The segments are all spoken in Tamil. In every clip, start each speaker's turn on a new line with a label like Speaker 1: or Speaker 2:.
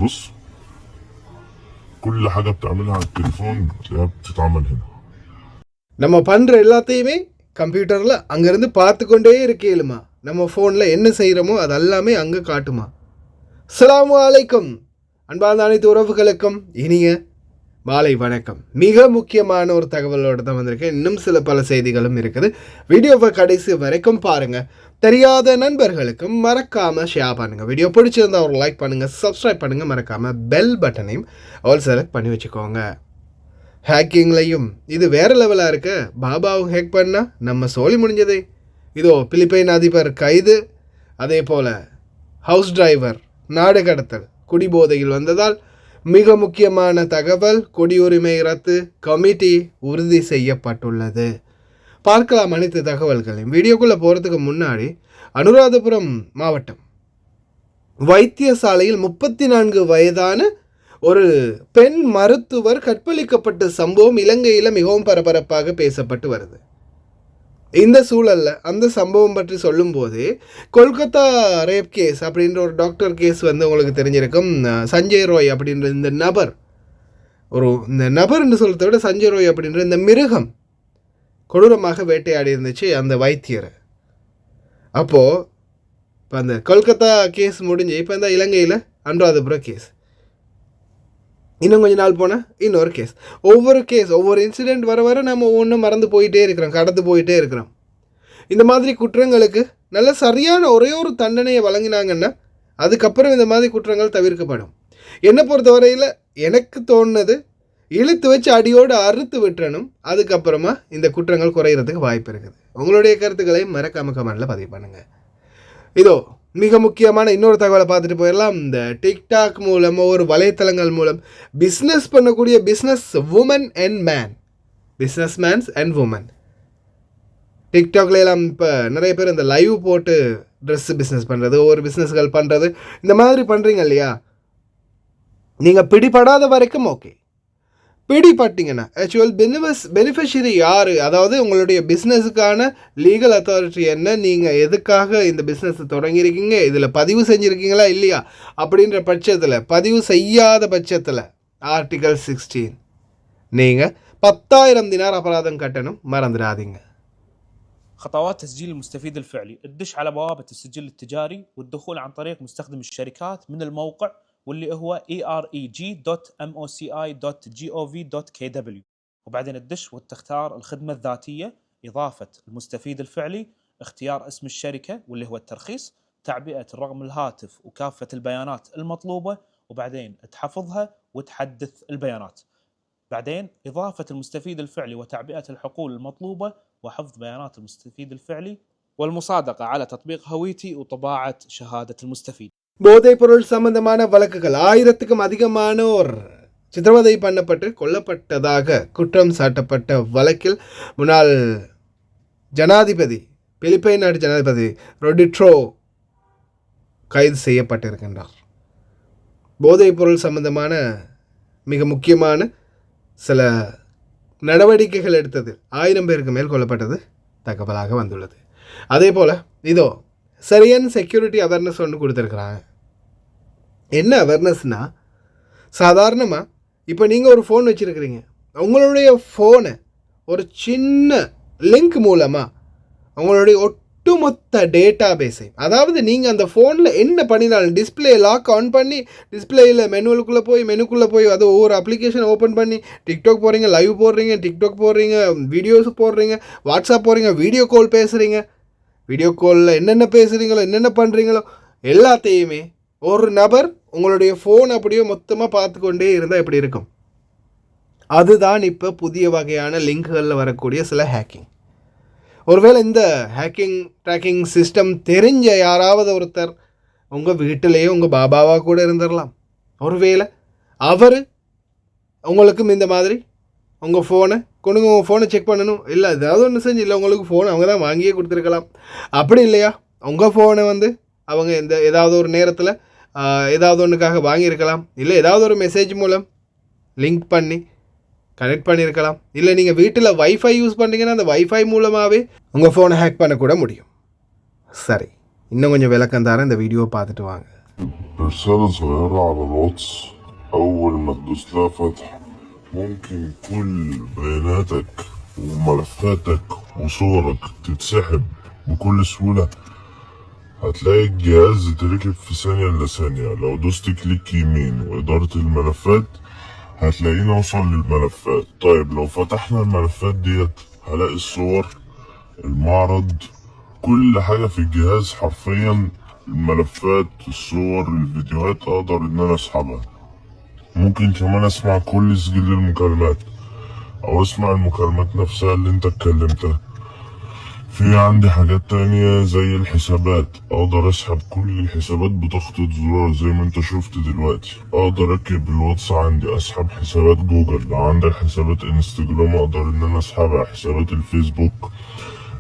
Speaker 1: بص كل حاجة بتعملها على التليفون تلاقيها بتتعمل هنا.
Speaker 2: நம்ம பண்ணுற எல்லாத்தையுமே கம்ப்யூட்டரில் அங்கேருந்து பார்த்து கொண்டே இருக்கேலுமா. நம்ம ஃபோனில் என்ன செய்கிறோமோ அது எல்லாமே அங்கே காட்டுமா. அஸ்ஸலாமு அலைக்கும் அன்பார்ந்த அனைத்து உறவுகளுக்கும் இனிய மாலை வணக்கம். மிக முக்கியமான ஒரு தகவலோடு தான் வந்திருக்கேன். இன்னும் சில பல செய்திகளும் இருக்குது. வீடியோவை கடைசி வரைக்கும் பாருங்கள். தெரியாத நண்பர்களுக்கும் மறக்காமல் ஷேர் பண்ணுங்கள். வீடியோ பிடிச்சிருந்தா ஒரு லைக் பண்ணுங்கள், சப்ஸ்கிரைப் பண்ணுங்கள், மறக்காமல் பெல் பட்டனையும் ஆல் செலக்ட் பண்ணி வச்சுக்கோங்க. ஹேக்கிங்லையும் இது வேறு லெவலாக இருக்க. பாபாவும் ஹேக் பண்ணால் நம்ம சோழி முடிஞ்சதே. இதோ பிலிப்பைன் அதிபர் கைது, அதே போல் ஹவுஸ் டிரைவர் நாடு கடத்தல், குடிபோதையில் வந்ததால் மிக முக்கியமான தகவல், குடியுரிமை ரத்து கமிட்டி உறுதி செய்யப்பட்டுள்ளது. பார்க்கலாம் அனைத்து தகவல்களையும். வீடியோக்குள்ளே போகிறதுக்கு முன்னாடி அனுராதபுரம் மாவட்டம் வைத்தியசாலையில் 34 வயதான ஒரு பெண் மருத்துவர் கற்பழிக்கப்பட்ட சம்பவம் இலங்கையில் மிகவும் பரபரப்பாக பேசப்பட்டு வருது. இந்த சூழலில் அந்த சம்பவம் பற்றி சொல்லும்போதே கொல்கத்தா ரேப் கேஸ் அப்படின்ற ஒரு டாக்டர் கேஸ் வந்து உங்களுக்கு தெரிஞ்சிருக்கும். சஞ்சய் ரோய் அப்படின்ற இந்த நபர், இந்த நபர்னு சொல்கிறத விட சஞ்சய் ரோய் அப்படின்ற இந்த மிருகம் கொடூரமாக வேட்டையாடி இருந்துச்சு அந்த வைத்தியரை. அப்போது இப்போ அந்த கொல்கத்தா கேஸ் முடிஞ்சு இப்போ இந்த இலங்கையில் அனுராதபுரம் கேஸ், இன்னும் கொஞ்ச நாள் போனால் இன்னொரு கேஸ், ஒவ்வொரு இன்சிடெண்ட் வர வர நம்ம ஒவ்வொன்றும் மறந்து போயிட்டே இருக்கிறோம், கடந்து போயிட்டே இருக்கிறோம். இந்த மாதிரி குற்றங்களுக்கு நல்ல சரியான ஒரே ஒரு தண்டனையை வழங்கினாங்கன்னா அதுக்கப்புறம் இந்த மாதிரி குற்றங்கள் தவிர்க்கப்படும். என்னை பொறுத்தவரையில் எனக்கு தோணுனது இழுத்து வச்சு அடியோடு அறுத்து விட்டுறணும். அதுக்கப்புறமா இந்த குற்றங்கள் குறையிறதுக்கு வாய்ப்பு இருக்குது. உங்களுடைய கருத்துக்களை மறக்காம கமெண்டில் பதிவு பண்ணுங்கள். இதோ மிக முக்கியமான இன்னொரு தகவலை பார்த்துட்டு போயிடலாம். இந்த டிக்டாக் மூலம் ஒரு வலைத்தளங்கள் மூலம் பிஸ்னஸ் பண்ணக்கூடிய business woman and man, business mans and woman, டிக்டாக்ல எல்லாம் இப்போ நிறைய பேர் இந்த லைவ் போட்டு ட்ரெஸ் பிஸ்னஸ் பண்ணுறது, ஒவ்வொரு பிஸ்னஸ்கள் பண்ணுறது, இந்த மாதிரி பண்ணுறீங்க இல்லையா? நீங்கள் பிடிபடாத வரைக்கும் ஓகே. பிடிபட்டிங்கன்னா ஆக்சுவல் பெனிஃபிஷரி யார், அதாவது உங்களுடைய பிஸ்னஸுக்கான லீகல் அத்தாரிட்டி என்ன, நீங்கள் எதுக்காக இந்த பிஸ்னஸ் தொடங்கியிருக்கீங்க, இதில் பதிவு செஞ்சுருக்கீங்களா இல்லையா அப்படின்ற பட்சத்தில், பதிவு செய்யாத பட்சத்தில் ஆர்டிகல் 16 நீங்கள் 10,000 தினார் அபராதம் கட்டணும், மறந்துடாதீங்க.
Speaker 3: خطوات تسجيل المستفيد الفعلي: الدش على بوابة السجل التجاري والدخول عن طريق مستخدم الشركات من الموقع واللي هو ereg.moci.gov.kw، وبعدين الدش وتختار الخدمة الذاتية، إضافة المستفيد الفعلي، اختيار اسم الشركة واللي هو الترخيص، تعبئة الرقم الهاتف وكافة البيانات المطلوبة، وبعدين تحفظها وتحدث البيانات. بعدين إضافة المستفيد الفعلي وتعبئة الحقول المطلوبة وحفظ بيانات المستفيد الفعلي، والمصادقة على تطبيق هويتي وطباعة شهادة المستفيد.
Speaker 2: போதைப் பொருள் சம்பந்தமான வழக்குகள் 1000க்கும் அதிகமானோர் சித்திரவதை பண்ணப்பட்டு கொல்லப்பட்டதாக குற்றம் சாட்டப்பட்ட வழக்கில் முன்னாள் ஜனாதிபதி, பிலிப்பைன் நாட்டு ஜனாதிபதி ரொடிட்ரோ கைது செய்யப்பட்டிருக்கின்றார். போதைப் பொருள் சம்பந்தமான மிக முக்கியமான சில நடவடிக்கைகள் எடுத்தது 1000 பேருக்கு மேல் கொல்லப்பட்டது தகவலாக வந்துள்ளது. அதே போல் இதோ சரியான செக்யூரிட்டி அவேர்னஸ் ஒன்று கொடுத்துருக்குறாங்க. என்ன அவேர்னஸ்னால், சாதாரணமாக இப்போ நீங்கள் ஒரு ஃபோன் வச்சுருக்கிறீங்க, உங்களுடைய ஃபோனை ஒரு சின்ன லிங்க் மூலமாக உங்களுடைய ஒட்டுமொத்த டேட்டா பேஸை, அதாவது நீங்கள் அந்த ஃபோனில் என்ன பண்ணினாலும் டிஸ்பிளே லாக் ஆன் பண்ணி டிஸ்பிளேயில் மெனுக்குள்ளே போய் அது ஒவ்வொரு அப்ளிகேஷன் ஓப்பன் பண்ணி டிக்டாக் போகிறீங்க, லைவ் போடுறீங்க, டிக்டாக் போடுறீங்க, வீடியோஸ் போடுறீங்க, வாட்ஸ்அப் போடுறீங்க, வீடியோ கால் பேசுகிறீங்க, வீடியோ காலில் என்னென்ன பேசுகிறீங்களோ என்னென்ன பண்ணுறீங்களோ எல்லாத்தையுமே ஒரு நபர் உங்களுடைய ஃபோன் அப்படியே மொத்தமாக பார்த்து கொண்டே இருந்தால் எப்படி இருக்கும்? அதுதான் இப்போ புதிய வகையான லிங்க்குகளில் வரக்கூடிய சில ஹேக்கிங். ஒருவேளை இந்த ட்ராக்கிங் சிஸ்டம் தெரிஞ்ச யாராவது ஒருத்தர் உங்கள் வீட்டிலேயே உங்கள் பாபாவாக கூட இருந்துடலாம். ஒருவேளை அவர் உங்களுக்கும் இந்த மாதிரி உங்கள் ஃபோனை கொண்டு உங்கள் ஃபோனை செக் பண்ணணும், இல்லை ஏதாவது ஒன்று செஞ்சு, இல்லை உங்களுக்கு ஃபோன் அவங்க தான் வாங்கியே கொடுத்துருக்கலாம். அப்படி இல்லையா, உங்கள் ஃபோனை வந்து அவங்க ஏதாவது ஒரு நேரத்தில் ஏதாவது ஒன்றுக்காக வாங்கியிருக்கலாம், இல்லை ஏதாவது ஒரு மெசேஜ் மூலம் லிங்க் பண்ணி கனெக்ட் பண்ணியிருக்கலாம், இல்லை நீங்கள் வீட்டில் வைஃபை யூஸ் பண்ணுறீங்கன்னா அந்த வைஃபை மூலமாகவே உங்கள் ஃபோனை ஹேக் பண்ணக்கூட முடியும். சரி, இன்னும் கொஞ்சம் விளக்கம் தரேன், இந்த வீடியோவை பார்த்துட்டு வாங்க.
Speaker 1: رسالة صغيرة على الواتس، أول ما تدوس لها فتح ممكن كل بياناتك وملفاتك وصورك تتسحب بكل سهولة. هتلاقي الجهاز يتركب في ثانية إلا ثانية. لو دوست كليك يمين وإدارة الملفات هتلاقينا وصل للملفات. طيب لو فتحنا الملفات ديت هلاقي الصور، المعرض، كل حاجة في الجهاز حرفيا، الملفات، الصور، الفيديوهات اقدر ان انا اسحبها. ممكن كمان اسمع كل سجل المكالمات او اسمع المكالمات نفسها اللي انت اتكلمتها. في عندي حاجات تانية زي الحسابات، اقدر اسحب كل الحسابات بضغطة زرار زي ما انت شفت دلوقتي. اقدر اركب الواتس عندي، اسحب حسابات جوجل، لو عندك حسابات انستجرام اقدر ان انا اسحبها، حسابات الفيسبوك.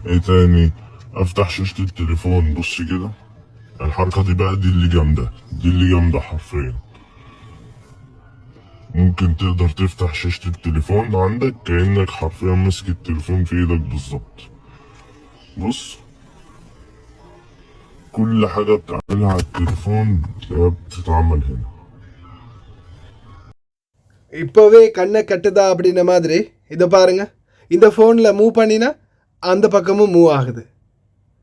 Speaker 1: ايه تاني؟ افتح شاشة التليفون، بص كده الحركة دي بقى، دي اللي جامدة، دي اللي جامدة حرفيا. ممكن تقدر تفتح شاشة التليفون عندك كأنك حرفيا ماسك التليفون في ايدك بالظبط. بص كل حاجة بتعملها على التليفون تلاقيها بتتعمل هنا.
Speaker 2: இப்போவே கண்ணை கட்டுதா அப்படின்ன மாதிரி இதை பாருங்க, இந்த ஃபோனில் மூவ் பண்ணினா அந்த பக்கமும் மூவ் ஆகுது.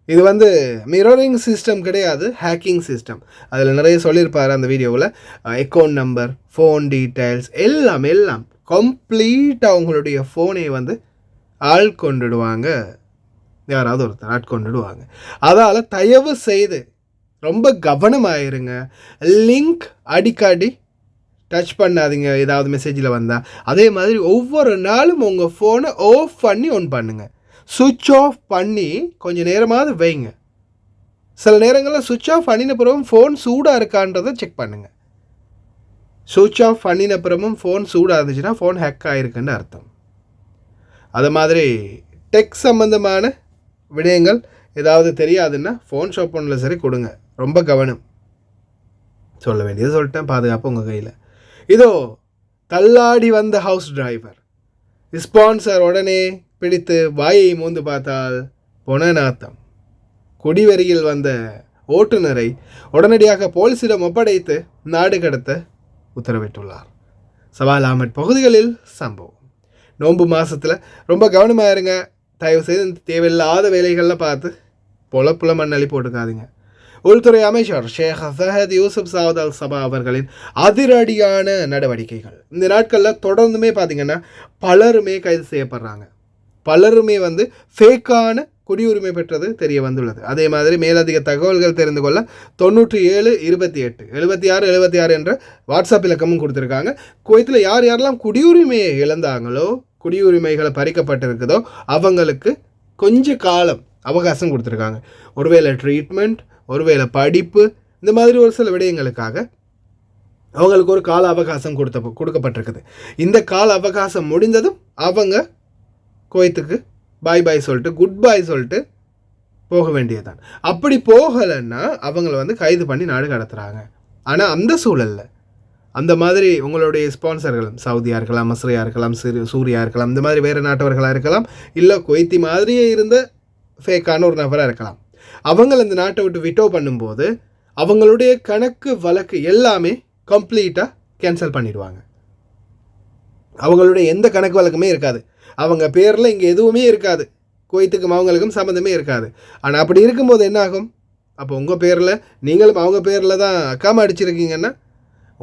Speaker 2: இது வந்து மிரரிங் சிஸ்டம் கிடையாது, ஹேக்கிங் சிஸ்டம். அதில் நிறைய சொல்லியிருப்பார் அந்த வீடியோவில். அக்கௌண்ட் நம்பர், ஃபோன் டீட்டெயில்ஸ் எல்லாம் கம்ப்ளீட்டாக அவங்களுடைய ஃபோனை வந்து ஆட்கொண்டுடுவாங்க, யாராவது ஒருத்தர் ஆட்கொண்டுடுவாங்க. அதால் தயவு செய்து ரொம்ப கவனமாயிருங்க. லிங்க் அடிக்கடி டச் பண்ணாதீங்க ஏதாவது மெசேஜில் வந்தால். அதே மாதிரி ஒவ்வொரு நாளும் உங்கள் ஃபோனை ஆஃப் பண்ணி ஆன் பண்ணுங்கள். சுவிட்ச் ஆஃப் பண்ணி கொஞ்சம் நேரமாவது வைங்க. சில நேரங்களில் சுவிட்ச் ஆஃப் பண்ணின பிறகும் ஃபோன் சூடாக இருக்கான்றதை செக் பண்ணுங்கள். சுவிட்ச் ஆஃப் பண்ணின பிறகும் ஃபோன் சூடாக இருந்துச்சுன்னா ஃபோன் ஹேக் ஆகிருக்குன்னு அர்த்தம். அது மாதிரி டெக் சம்மந்தமான விடயங்கள் ஏதாவது தெரியாதுன்னா ஃபோன் ஷாப் ஒன்றில் சரி கொடுங்க. ரொம்ப கவனம். சொல்ல வேண்டியது சொல்லிட்டேன், பாதுகாப்பு உங்கள் கையில். இதோ தள்ளாடி வந்த ஹவுஸ் டிரைவர் ஸ்பான்சர் உடனே பிடித்து வாயை மூந்து பார்த்தால் பொனநாத்தம். குடிவெறியில் வந்த ஓட்டுநரை உடனடியாக போலீசிடம் ஒப்படைத்து நாடு கடத்த உத்தரவிட்டுள்ளார். சவால் அஹமட் பகுதிகளில் சம்பவம். நோன்பு மாதத்தில் ரொம்ப கவனமாக இருங்க. தயவுசெய்து தேவையில்லாத வேலைகளில் பார்த்து பொல மண்ணள்ளி போட்டுக்காதீங்க. உள்துறை அமைச்சர் ஷேக் ஃபஹத் யூசுப் சாவத் அல் சபா அவர்களின் அதிரடியான நடவடிக்கைகள் இந்த நாட்களில் தொடர்ந்துமே பார்த்திங்கன்னா பலருமே கைது செய்யப்படுறாங்க. பலருமே வந்து ஃபேக்கான குடியுரிமை பெற்றது தெரிய வந்துள்ளது. அதே மாதிரி மேலதிக தகவல்கள் தெரிந்து கொள்ள 9728 என்ற வாட்ஸ்அப் இலக்கமும் கொடுத்துருக்காங்க. குவைத்தில் யார் யாரெல்லாம் குடியுரிமையை இழந்தாங்களோ, குடியுரிமைகளை பறிக்கப்பட்டிருக்குதோ அவங்களுக்கு கொஞ்ச காலம் அவகாசம் கொடுத்துருக்காங்க. ஒருவேளை ட்ரீட்மெண்ட், ஒருவேளை படிப்பு, இந்த மாதிரி ஒரு சில விடயங்களுக்காக அவங்களுக்கு ஒரு கால அவகாசம் கொடுக்கப்பட்டிருக்குது. இந்த கால அவகாசம் முடிந்ததும் அவங்க குவைத்துக்கு பாய் சொல்லிட்டு, குட் பாய் சொல்லிட்டு போக வேண்டியதுதான். அப்படி போகலைன்னா அவங்கள வந்து கைது பண்ணி நாடு கடத்துகிறாங்க. ஆனால் அந்த சூழலில் அந்த மாதிரி உங்களுடைய ஸ்பான்சர்களும் சவுதியாக இருக்கலாம், மஸ்ரியாக இருக்கலாம், சூரியா இருக்கலாம், இந்த மாதிரி வேறு நாட்டவர்களாக இருக்கலாம், இல்லை குவைத்தி மாதிரியே இருந்த ஃபேக்கான ஒரு நபராக இருக்கலாம். அவங்கள இந்த நாட்டை விட்டு விட்டோ பண்ணும்போது அவங்களுடைய கணக்கு வழக்கு எல்லாமே கம்ப்ளீட்டாக கேன்சல் பண்ணிடுவாங்க. அவங்களுடைய எந்த கணக்கு வழக்குமே இருக்காது. அவங்க பேரில் இங்கே எதுவுமே இருக்காது. குவைத்துக்கும் அவங்களுக்கும் சம்மந்தமே இருக்காது. ஆனால் அப்படி இருக்கும்போது என்ன ஆகும்? அப்போ உங்கள் பேரில், நீங்களும் அவங்க பேரில் தான் அக்காம அடிச்சிருக்கீங்கன்னா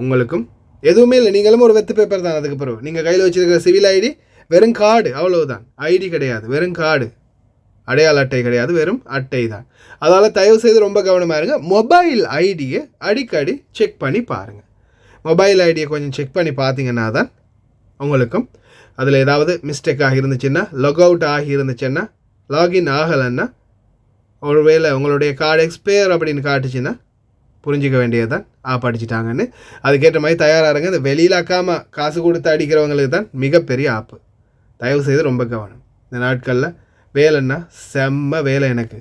Speaker 2: உங்களுக்கும் எதுவுமே இல்லை. நீங்களும் ஒரு வெத்து பேப்பர் தான். அதுக்கு பிறகு நீங்கள் கையில் வச்சுருக்கிற சிவில் ஐடி வெறும் கார்டு, அவ்வளவுதான். ஐடி கிடையாது, வெறும் கார்டு, அடையாள அட்டை கிடையாது, வெறும் அட்டை தான். அதால் தயவு செய்து ரொம்ப கவனமாக இருங்க. மொபைல் ஐடியை அடிக்கடி செக் பண்ணி பாருங்கள். மொபைல் ஐடியை கொஞ்சம் செக் பண்ணி பார்த்தீங்கன்னா தான் உங்களுக்கும் அதில் ஏதாவது மிஸ்டேக் ஆகியிருந்துச்சுன்னா, லாக் அவுட் ஆகியிருந்துச்சுன்னா, லாகின் ஆகலைன்னா, ஒருவேளை உங்களுடைய கார்டு எக்ஸ்பயர் அப்படின்னு காட்டுச்சுன்னா புரிஞ்சிக்க வேண்டியது தான் ஆப் அடிச்சிட்டாங்கன்னு. அதுக்கேற்ற மாதிரி தயாராக இருங்க. இந்த வெளியில் அக்காமல் காசு கொடுத்து அடிக்கிறவங்களுக்கு தான் மிகப்பெரிய ஆப்பு. தயவு செய்து ரொம்ப கவனம். இந்த நாட்களில் வேலைன்னா செம்ம வேலை எனக்கு.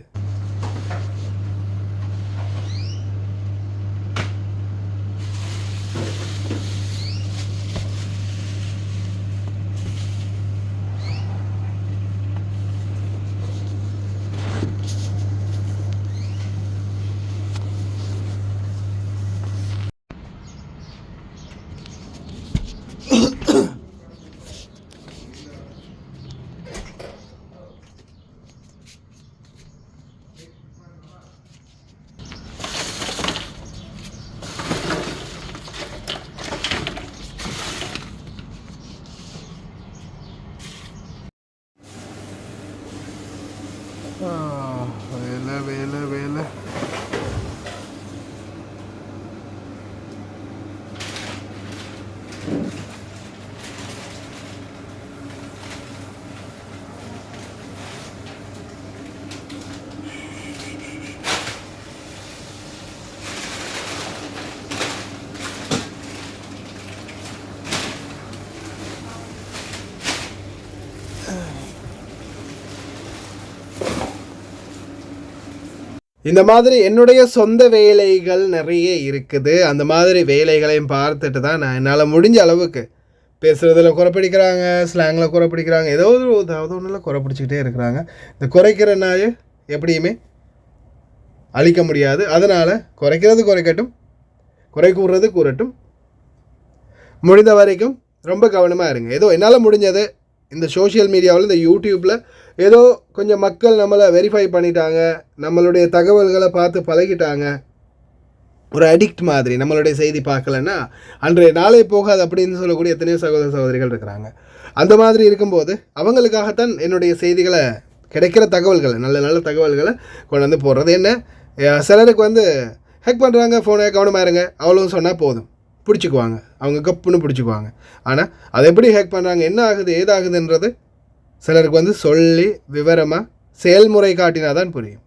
Speaker 2: இந்த மாதிரி என்னுடைய சொந்த வேலைகள் நிறைய இருக்குது. அந்த மாதிரி வேலைகளையும் பார்த்துட்டு தான் நான் என்னால் முடிஞ்ச அளவுக்கு பேசுகிறதுல குறைப்பிடிக்கிறாங்க, ஸ்லாங்கில் குறைப்பிடிக்கிறாங்க, ஏதாவது ஒன்றில் குறைப்பிடிச்சிக்கிட்டே இருக்கிறாங்க. இந்த குறைக்கிற நாய் எப்படியுமே அழிக்க முடியாது. அதனால் குறைக்கிறது குறைக்கட்டும், குறை கூறுறது கூறட்டும். முடிந்த வரைக்கும் ரொம்ப கவனமாக இருங்க. ஏதோ என்னால் முடிஞ்சது இந்த சோஷியல் மீடியாவில், இந்த யூடியூப்பில் ஏதோ கொஞ்சம் மக்கள் நம்மளை வெரிஃபை பண்ணிட்டாங்க, நம்மளுடைய தகவல்களை பார்த்து பழகிட்டாங்க. ஒரு அடிக்ட் மாதிரி நம்மளுடைய செய்தி பார்க்கலன்னா அன்றைய நாளே போகாது அப்படின்னு சொல்லக்கூடிய எத்தனையோ சகோதர சகோதரிகள் இருக்கிறாங்க. அந்த மாதிரி இருக்கும்போது அவங்களுக்காகத்தான் என்னுடைய செய்திகளை, கிடைக்கிற தகவல்களை, நல்ல நல்ல தகவல்களை கொண்டு வந்து போடுறது. என்ன சிலருக்கு வந்து ஹேக் பண்ணுறாங்க ஃபோனை, கவனமாக இருங்க அவ்வளோ சொன்னால் போதும், பிடிச்சிக்குவாங்க, அவங்க கப்புன்னு பிடிச்சிக்குவாங்க. ஆனால் அதை எப்படி ஹேக் பண்ணுறாங்க, என்ன ஆகுது, ஏதாகுதுன்றது சிலருக்கு வந்து சொல்லி விவரமாக செயல்முறை காட்டினா தான் புரியும்.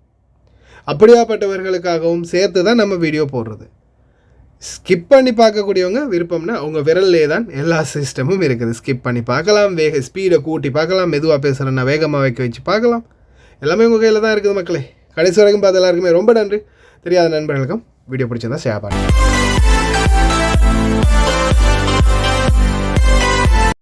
Speaker 2: அப்படியாப்பட்டவர்களுக்காகவும் சேர்த்து தான் நம்ம வீடியோ போடுறது. ஸ்கிப் பண்ணி பார்க்கக்கூடியவங்க விருப்பம்னா அவங்க விரல்லே தான் எல்லா சிஸ்டமும் இருக்குது. ஸ்கிப் பண்ணி பார்க்கலாம், ஸ்பீடை கூட்டி பார்க்கலாம், மெதுவாக பேசுகிறேன்னா வேகமாக வைக்க வச்சு பார்க்கலாம். எல்லாமே உங்கள் கையில் தான் இருக்குது மக்களே. கடைசி வரைக்கும் பார்த்து எல்லாருக்குமே ரொம்ப நன்றி. தெரியாத நண்பர்களுக்கும் வீடியோ பிடிச்சிருந்தா ஷேர் பண்ணுங்கள்.